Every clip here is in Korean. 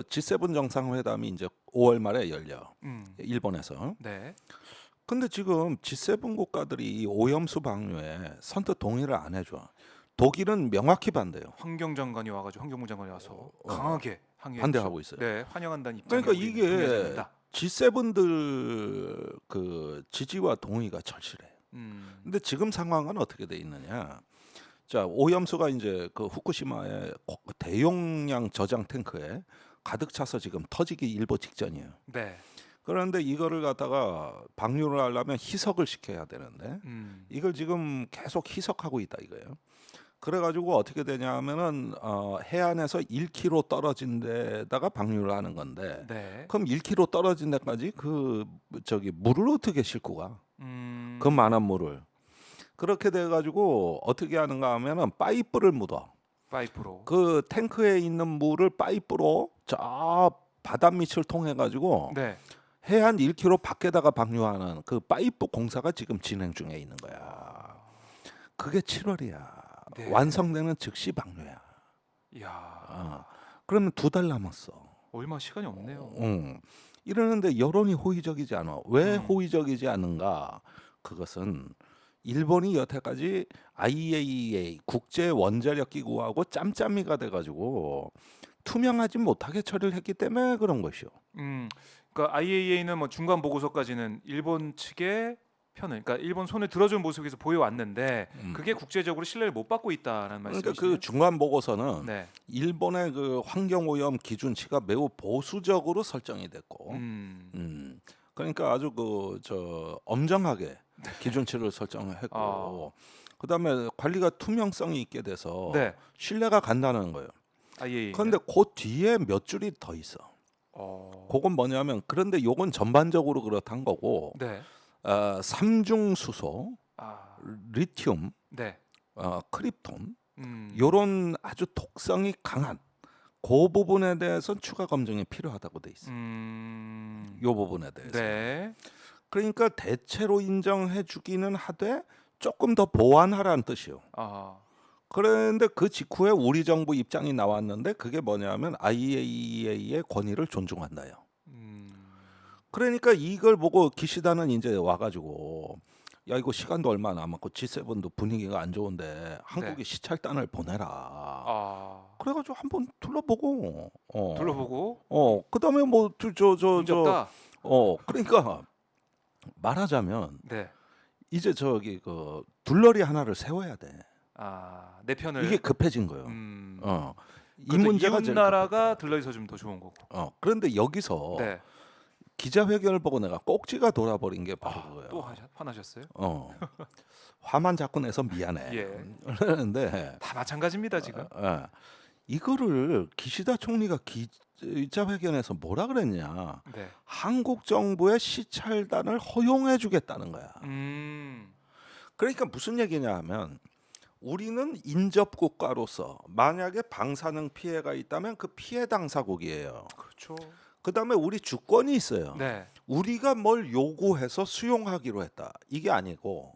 G7 정상회담이 이제 5월 말에 열려. 음. 일본에서. 네. 근데 지금 G7 국가들이 이 오염수 방류에 선뜻 동의를 안 해줘. 독일은 명확히 반대요. 환경장관이 와가지고 환경부 장관이 와서 어, 강하게 항의했죠. 반대하고 있어요. 네, 환영한다는 입장에 그러니까 우리는 이게 동의하지 않는다. G7들 그 지지와 동의가 절실해. 근데 지금 상황은 어떻게 돼 있느냐? 자, 오염수가 이제 그 후쿠시마의 대용량 저장 탱크에 가득 차서 지금 터지기 일보 직전이에요. 네. 그런데 이거를 갖다가 방류를 하려면 희석을 시켜야 되는데 이걸 지금 계속 희석하고 있다 이거예요. 그래가지고 어떻게 되냐 하면은 해안에서 1km 떨어진 데다가 방류를 하는 건데 네. 그럼 1km 떨어진 데까지 그 저기 물을 어떻게 싣고 가? 그 음. 많은 물을. 그렇게 돼가지고 어떻게 하는가 하면은 파이프를 묻어. 파이프로. 그 탱크에 있는 물을 파이프로 저 바닷밑을 통해 가지고 네. 해안 1km 밖에다가 방류하는 그 파이프 공사가 지금 진행 중에 있는 거야. 그게 7월이야. 네. 완성되는 즉시 방류야. 이야. 그러면 2달 남았어. 얼마 시간이 없네요. 이러는데 여론이 호의적이지 않아. 왜 음. 호의적이지 않은가? 그것은 일본이 여태까지 IAEA 국제 원자력 기구하고 짬짬이가 돼가지고 투명하지 못하게 처리를 했기 때문에 그런 것이요. 그러니까 IAEA는 뭐 중간 보고서까지는 일본 측의 편을, 그러니까 일본 손을 들어준 모습에서 보여왔는데 그게 국제적으로 신뢰를 못 받고 있다라는 그러니까 말씀이시네요. 그 중간 보고서는 네. 일본의 그 환경 오염 기준치가 매우 보수적으로 설정이 됐고, 그러니까 아주 그 저 엄정하게 기준치를 설정했고, 그다음에 관리가 투명성이 있게 돼서 네. 신뢰가 간다는 거예요. IAEA. 그런데 그 뒤에 몇 줄이 더 있어. 그건 뭐냐면 그런데 요건 전반적으로 그렇단 거고, 네. 삼중수소, 리튬, 네. 크립톤 음. 요런 아주 독성이 강한 그 부분에 대해서 추가 검증이 필요하다고 돼 있어. 요 부분에 대해서. 네. 그러니까 대체로 인정해 주기는 하되 조금 더 보완하라는 뜻이요. 아. 그런데 그 직후에 우리 정부 입장이 나왔는데 그게 뭐냐면 IAEA의 권위를 존중한다요. 그러니까 이걸 보고 기시다는 이제 와가지고 야 이거 시간도 얼마 남았고 G7도 분위기가 안 좋은데 한국이 네. 시찰단을 보내라. 아. 그래가지고 한번 둘러보고 둘러보고 그다음에 뭐 문제 없다. 그러니까 말하자면 네. 이제 저기 그 둘러리 하나를 세워야 돼. 내 편을. 이게 급해진 거예요. 이 그래도 문제가 이웃 제일 나라가 들러있어 주면 더 좋은 거고. 그런데 여기서 네. 기자회견을 보고 내가 꼭지가 돌아버린 게 바로 그거예요. 또 화나셨어요? 화만 자꾸 내서 미안해. 예. 그러는데 다 마찬가지입니다 지금. 이거를 기시다 총리가 기자회견에서 뭐라 그랬냐? 네. 한국 정부의 시찰단을 허용해 주겠다는 거야. 그러니까 무슨 얘기냐 하면 우리는 인접 국가로서 만약에 방사능 피해가 있다면 그 피해 당사국이에요. 그렇죠. 그다음에 우리 주권이 있어요. 네. 우리가 뭘 요구해서 수용하기로 했다. 이게 아니고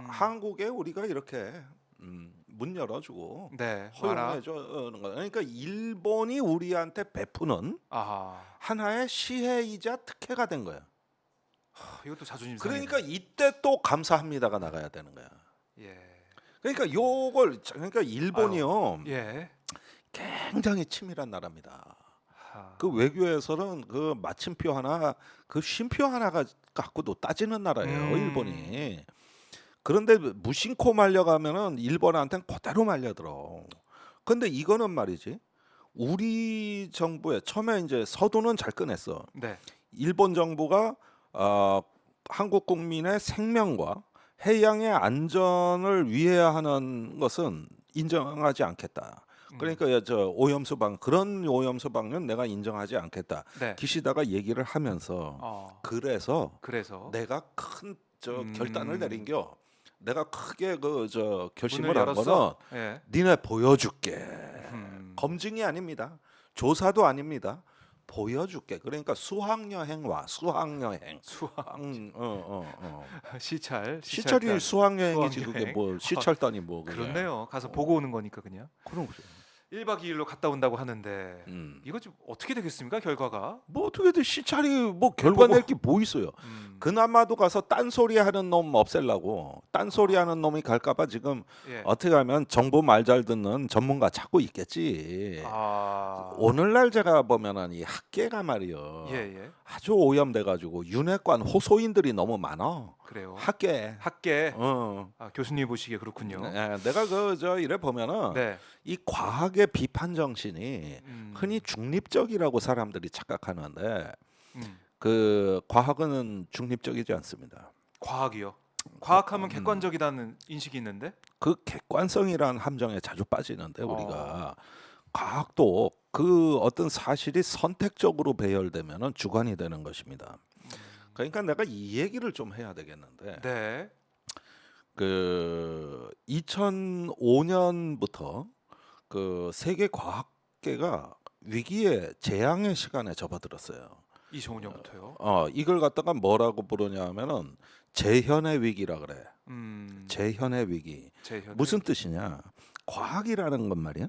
한국에 우리가 이렇게 문 열어주고 네. 허용해주는 거. 그러니까 일본이 우리한테 베푸는 하나의 시혜이자 특혜가 된 거야. 이것도 자존심 상해. 그러니까 이때 또 감사합니다가 나가야 되는 거야. 예. 그러니까 요걸 그러니까 일본이요. 예. 굉장히 치밀한 나라입니다. 그 외교에서는 그 마침표 하나, 그 쉼표 하나가 갖고도 따지는 나라예요, 일본이. 그런데 무심코 말려가면은 일본한테는 그대로 말려들어. 근데 이거는 말이지, 우리 정부에 처음에 이제 서두는 잘 꺼냈어. 네. 일본 정부가 한국 국민의 생명과 해양의 안전을 위해야 하는 것은 인정하지 않겠다. 그러니까 저 그런 오염수 방류는 내가 인정하지 않겠다. 네. 기시다가 얘기를 하면서 그래서 내가 큰 저 결단을 내린겨. 내가 크게 그 저 결심을 한 거는 니네 보여줄게. 검증이 아닙니다. 조사도 아닙니다. 보여줄게. 그러니까 수학여행 와. 수학여행. 시찰이 수학여행이지. 그게 뭐 시찰단이 뭐 그게. 그렇네요. 가서 보고 오는 거니까 그냥. 그런 거죠. 1박 2일로 갔다 온다고 하는데 음. 이거 좀 어떻게 되겠습니까? 결과가? 뭐 어떻게든 시찰이 뭐 결과 보고. 낼 게 뭐 있어요. 그나마도 가서 딴소리 하는 놈 없애려고 딴소리 하는 놈이 갈까봐 지금 예. 어떻게 하면 정보 말 잘 듣는 전문가 찾고 있겠지. 아. 오늘날 제가 보면은 이 학계가 말이요 예. 아주 오염돼가지고 윤회관 호소인들이 너무 많아. 그래요. 학계. 학계. 어. 아, 교수님 보시기에 그렇군요. 내가 저 이래 보면은 네. 이 과학의 비판 정신이 흔히 중립적이라고 사람들이 착각하는데 그 과학은 중립적이지 않습니다. 과학이요. 과학하면 객관적이라는 인식이 있는데. 그 객관성이란 함정에 자주 빠지는데 우리가 과학도 그 어떤 사실이 선택적으로 배열되면은 주관이 되는 것입니다. 그러니까 내가 이 얘기를 좀 해야 되겠는데 네. 그 2005년부터 그 세계 과학계가 위기의 재앙의 시간에 접어들었어요. 2005년부터요. 이걸 갖다가 뭐라고 부르냐면은 재현의 위기라 그래. 재현의 위기. 재현. 무슨 뜻이냐? 과학이라는 건 말이야.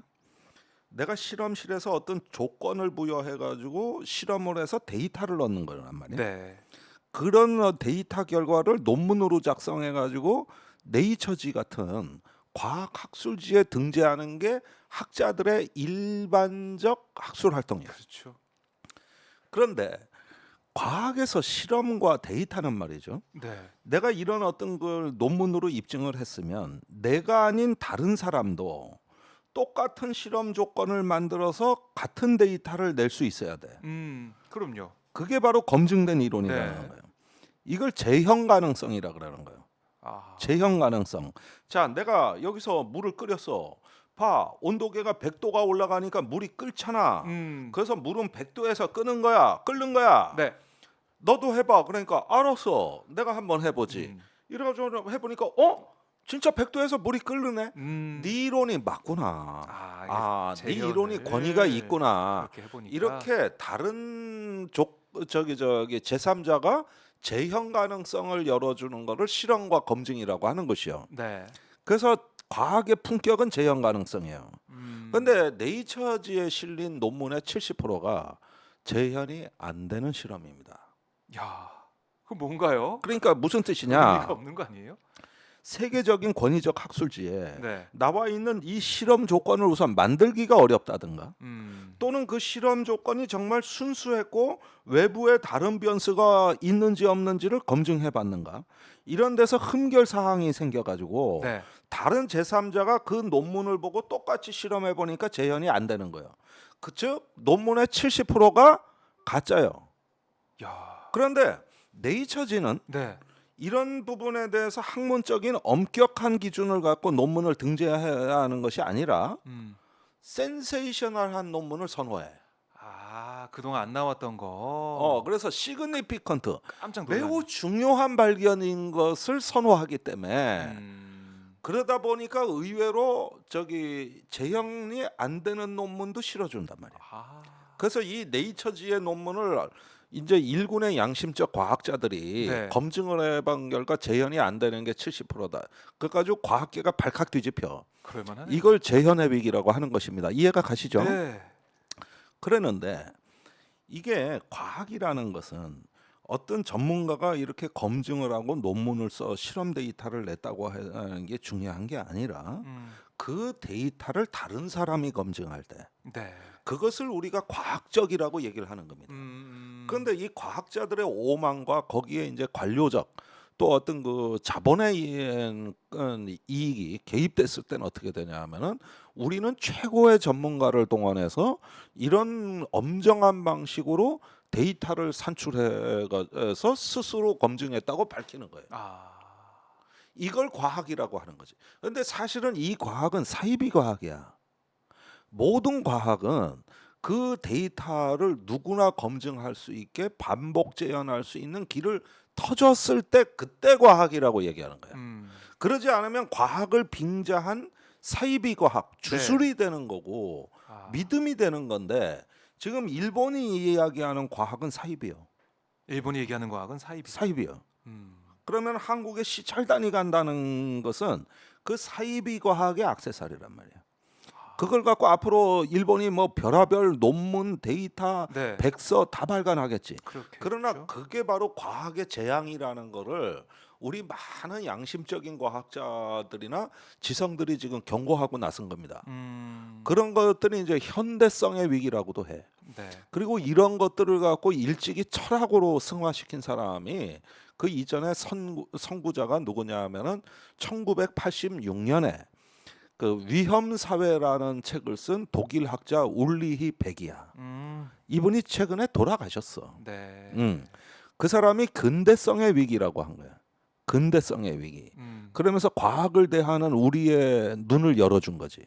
내가 실험실에서 어떤 조건을 부여해 가지고 실험을 해서 데이터를 얻는 거란 말이야. 네. 그런 데이터 결과를 논문으로 작성해 가지고 네이처지 같은 과학 학술지에 등재하는 게 학자들의 일반적 학술 활동이야. 그렇죠. 그런데 과학에서 실험과 데이터는 말이죠. 네. 내가 이런 어떤 걸 논문으로 입증을 했으면 내가 아닌 다른 사람도 똑같은 실험 조건을 만들어서 같은 데이터를 낼 수 있어야 돼. 그럼요. 그게 바로 검증된 이론이라는 네. 거예요. 이걸 재현 가능성이라 그러는 거예요. 아. 재현 가능성. 자, 내가 여기서 물을 끓였어. 봐, 온도계가 100도가 올라가니까 물이 끓잖아. 그래서 물은 100도에서 끓는 거야. 네. 너도 해봐. 그러니까 알았어. 내가 한번 해보지. 이래가지고 해보니까 진짜 100도에서 물이 끓네. 네 이론이 맞구나. 네 이론이 권위가 있구나. 그렇게 해보니까. 이렇게 다른 저기 제3자가 재현 가능성을 열어주는 거를 실험과 검증이라고 하는 것이요. 네. 그래서 과학의 품격은 재현 가능성이에요. 그런데 네이처지에 실린 논문의 70%가 재현이 안 되는 실험입니다. 야, 그 뭔가요? 그러니까 무슨 의미가 뜻이냐? 없는 거 아니에요? 세계적인 권위적 학술지에 네. 나와 있는 이 실험 조건을 우선 만들기가 어렵다든가 또는 그 실험 조건이 정말 순수했고 외부에 다른 변수가 있는지 없는지를 검증해 봤는가 이런 데서 흠결 사항이 생겨가지고 네. 다른 제3자가 그 논문을 보고 똑같이 실험해 보니까 재현이 안 되는 거예요. 즉 논문의 70%가 가짜예요. 야. 그런데 네이처지는 네. 이런 부분에 대해서 학문적인 엄격한 기준을 갖고 논문을 등재해야 하는 것이 아니라 센세이셔널한 논문을 선호해. 아, 그동안 안 나왔던 거. 그래서 시그니피컨트 깜짝 놀랐네. 매우 중요한 발견인 것을 선호하기 때문에 그러다 보니까 의외로 저기 재현이 안 되는 논문도 실어준단 말이야. 아. 그래서 이 네이처지의 논문을 이제 일군의 양심적 과학자들이 네. 검증을 해본 결과 재현이 안 되는 게 70%다. 그래가지고 과학계가 발칵 뒤집혀. 그럴만하네. 이걸 재현의 위기라고 하는 것입니다. 이해가 가시죠? 네. 그랬는데 이게 과학이라는 것은 어떤 전문가가 이렇게 검증을 하고 논문을 써 실험 데이터를 냈다고 하는 게 중요한 게 아니라 그 데이터를 다른 사람이 검증할 때 네. 그것을 우리가 과학적이라고 얘기를 하는 겁니다. 그런데 이 과학자들의 오만과 거기에 이제 관료적 또 어떤 그 자본의 이익이 개입됐을 때는 어떻게 되냐 하면은 우리는 최고의 전문가를 동원해서 이런 엄정한 방식으로 데이터를 산출해서 스스로 검증했다고 밝히는 거예요. 아. 이걸 과학이라고 하는 거지. 그런데 사실은 이 과학은 사이비 과학이야. 모든 과학은 그 데이터를 누구나 검증할 수 있게 반복 재현할 수 있는 길을 터졌을 때 그때 과학이라고 얘기하는 거야. 그러지 않으면 과학을 빙자한 사이비 과학, 주술이 되는 거고 믿음이 되는 건데 지금 일본이 이야기하는 과학은 사이비요. 일본이 얘기하는 과학은 사이비요. 그러면 한국에 시찰단이 간다는 것은 그 사이비 과학의 액세서리란 말이야. 그걸 갖고 앞으로 일본이 뭐 별하별 논문, 데이터, 네. 백서 다 발간하겠지. 그렇게 그러나 그게 바로 과학의 재앙이라는 거를 우리 많은 양심적인 과학자들이나 지성들이 지금 경고하고 나선 겁니다. 그런 것들이 이제 현대성의 위기라고도 해. 네. 그리고 이런 것들을 갖고 일찍이 철학으로 승화시킨 사람이 그 이전에 선구자가 누구냐 하면은 1986년에 그 위험 사회라는 책을 쓴 독일 학자 울리히 백이야. 이분이 최근에 돌아가셨어. 네. 그 사람이 근대성의 위기라고 한 거야. 근대성의 위기. 그러면서 과학을 대하는 우리의 눈을 열어준 거지.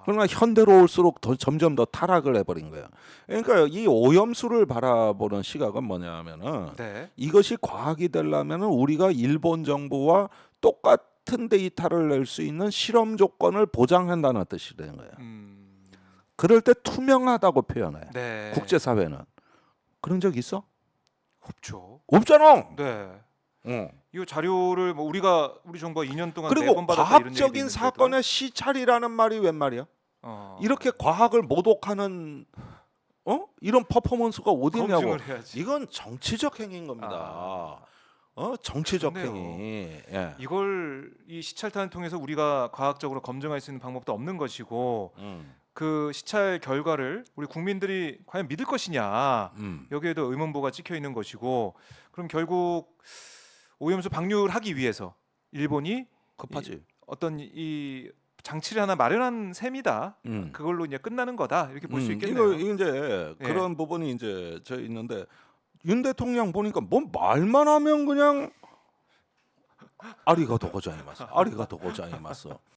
그러나 현대로 올수록 점점 더 타락을 해버린 거야. 그러니까 이 오염수를 바라보는 시각은 뭐냐면은 네. 이것이 과학이 되려면은 우리가 일본 정부와 똑같은 데이터를 낼 수 있는 실험 조건을 보장한다는 뜻이 되는 거야. 그럴 때 투명하다고 표현해. 네. 국제사회는. 그런 적 있어? 없죠. 없잖아. 네. 응. 이 자료를 뭐 우리 정부가 2년 동안 그리고 4번 받았다 이런 얘기도 과학적인 있는데도, 사건의 시찰이라는 말이 웬 말이야? 이렇게 과학을 모독하는 이런 퍼포먼스가 어디 있냐고. 검증을 해야지. 이건 정치적 행위인 겁니다. 정치적 좋네요. 행위. 예. 이걸 이 시찰단을 통해서 우리가 과학적으로 검증할 수 있는 방법도 없는 것이고 그 시찰 결과를 우리 국민들이 과연 믿을 것이냐 여기에도 의문부가 찍혀 있는 것이고 그럼 결국 오염수 방류하기 위해서 일본이 급하지. 어떤 이 장치를 하나 마련한 셈이다. 그걸로 이제 끝나는 거다 이렇게 볼 수 있겠네요. 이거 이제 예. 그런 부분이 이제 저 있는데 윤 대통령 보니까 뭐 말만 하면 그냥 아리가도 고자이마스, 아리가도 고자이마스.